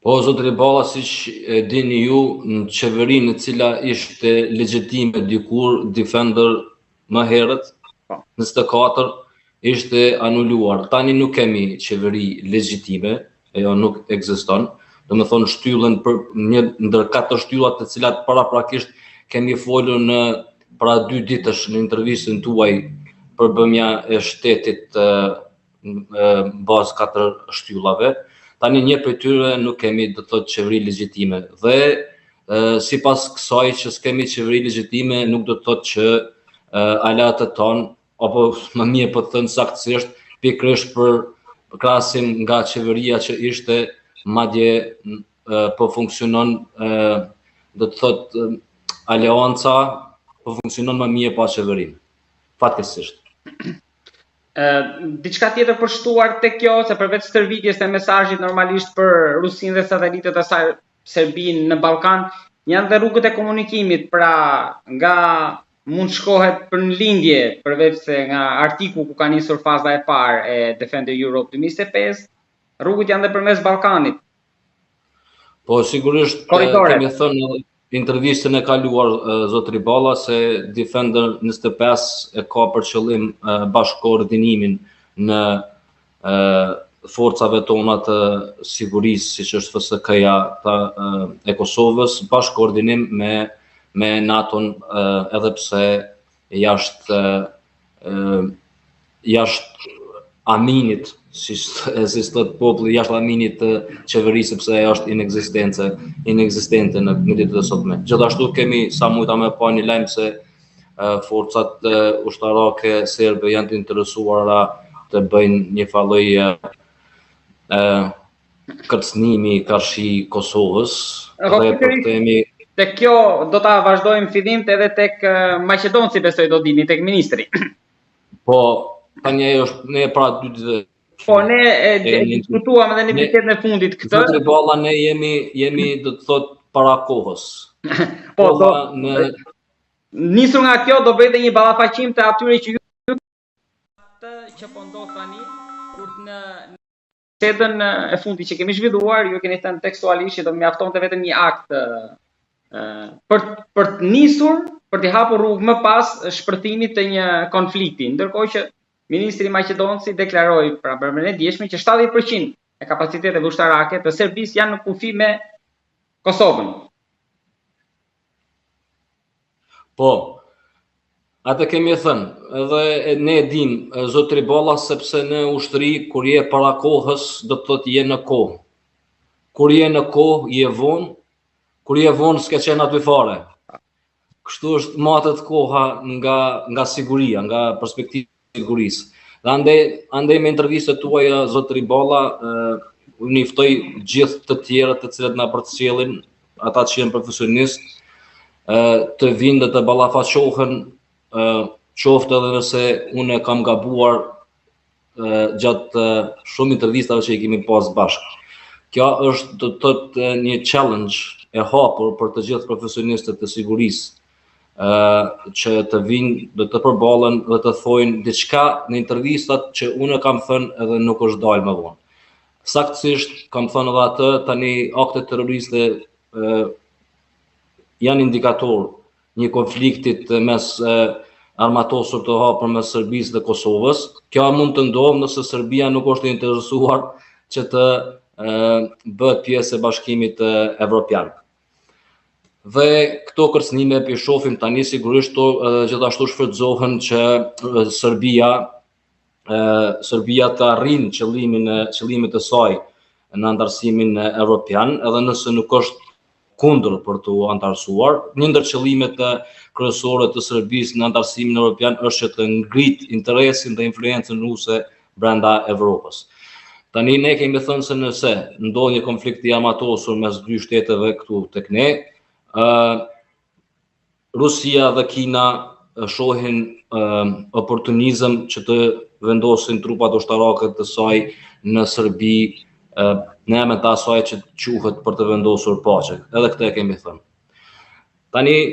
Po, zotëri Balla, siç e dini ju, në qeverinë e cila ishte legjitime dikur Defender më herët, 24, ishte anuluar. Tani nuk kemi qeveri legjitime, ajo nuk ekziston. Domethënë shtyllën për një ndër 4 shtyllat të cilat paraprakisht kemi folur në para 2 ditësh në intervistën tuaj për bëmja e shtetit bazë 4 shtyllave. Tani një për tyre nuk kemi do të thotë qeveri legjitime dhe sipas kësaj që s'kemi qeveri legjitime nuk do të thotë që aleatët tonë apo më mirë po të thënë saktësisht pikërisht për krahasim nga qeveria që ishte madje po funksionon do të thotë aleanca po funksionon më mirë pa qeverinë. Fatkeqësisht. Diçka tjetër për shtuar te kjo, se përveç stërvitjes e mesazhit normalisht për Rusinë dhe satelitet e saj Serbinë në Ballkan, janë dhe rrugët e komunikimit, pra nga mund shkohet për në lindje, përveç se nga artikull ku ka nisur faza e parë e Defender Europe 2025, rrugët janë dhe përmes Ballkanit. Po sigurisht kemi thënë intervistën e kaluar zotëri Balla se Defender 25 e ka për qëllim bashkëkoordinimin në forcave tona të sigurisë, siç është FSK-ja e Kosovës, bashkëkoordinim me NATO-n, edhe pse jashtë aminit, si thot populli, jashtë aminit të qeverisë, sepse ajo është ineksistente në ditët e sotme. Gjithashtu kemi sa mujta me pa një lajm se forcat ushtarake serbe janë të interesuara të bëjnë një lloj kërcënimi karshi Kosovës. Dhe për temi te kjo do ta vazhdojmë fillimt edhe tek maqedonci, besoj do dini, tek ministri. Po, tani është ne para 2 ditëve. Po ne diskutuam edhe në bisedën e fundit këtë. Zotëri Balla, ne jemi do të thotë para kohës. Po nisur nga kjo do bëjte një ballafaqim të atyre që ju atë që po ndodh tani, kur në bisedën e fundit që kemi zhvilluar, ju keni thënë tekstualisht që do mjaftonte vetëm një akt për të nisur, për të hapur rrugë më pas shpërthimit të një konflikti, ndërkohë që Ministri Maqedonci deklaroi pra brëmën e djeshme që 70% e kapacitetet ushtarake të Serbisë janë në kufi me Kosovën. Po, atë kemi thënë, edhe ne e dim, zotëri Balla, sepse në ushtri kur je para kohës do të thotë je në kohë. Kur je në kohë je vonë, kur je vonë s'ke qenë aty fare. Kështu është matet koha nga siguria, nga perspektiva sigurisë. Dhe andej me intervistët tuaja zotëri Balla, unë i ftoj gjithë të tjerët të cilët na përcjellin, ata që janë profesionistë, të vinë dhe të ballafaqohen, qoftë edhe nëse unë kam gabuar gjatë shumë intervistave që i kemi pas bashkë. Kjo është do të thotë një challenge e hapur për të gjithë profesionistët e sigurisë, që të vinë dhe të përballen dhe të thojnë diçka në intervistat që unë kam thënë edhe nuk është dalë më vonë. Saktësisht kam thënë edhe atë, tani aktet terroriste janë indikator një konfliktit mes armatosur të hapur mes Serbisë dhe Kosovës. Kjo mund të ndodhë nëse Serbia nuk është interesuar që të bëhet pjesë e Bashkimit Evropian. Dhe këto kërcënime e shohim tani sigurisht gjithashtu shfrytëzohen që Serbia të arrijë qëllimet e saj në antarësimin evropian, edhe nëse nuk është kundër për të antarësuar. Një ndër qëllimet kryesore të Serbisë në antarësimin evropian është që të ngrit interesin dhe influencën ruse brenda Evropës. Tani ne kemi thënë se nëse ndodh një konflikt i armatosur mes 2 shteteve këtu tek ne, Rusia dhe Kina shohin oportunizëm që të vendosin trupat ushtarake të saj në Serbi në emër të asaj që quhet për të vendosur paqe. Edhe këtë e kemi thënë. Tani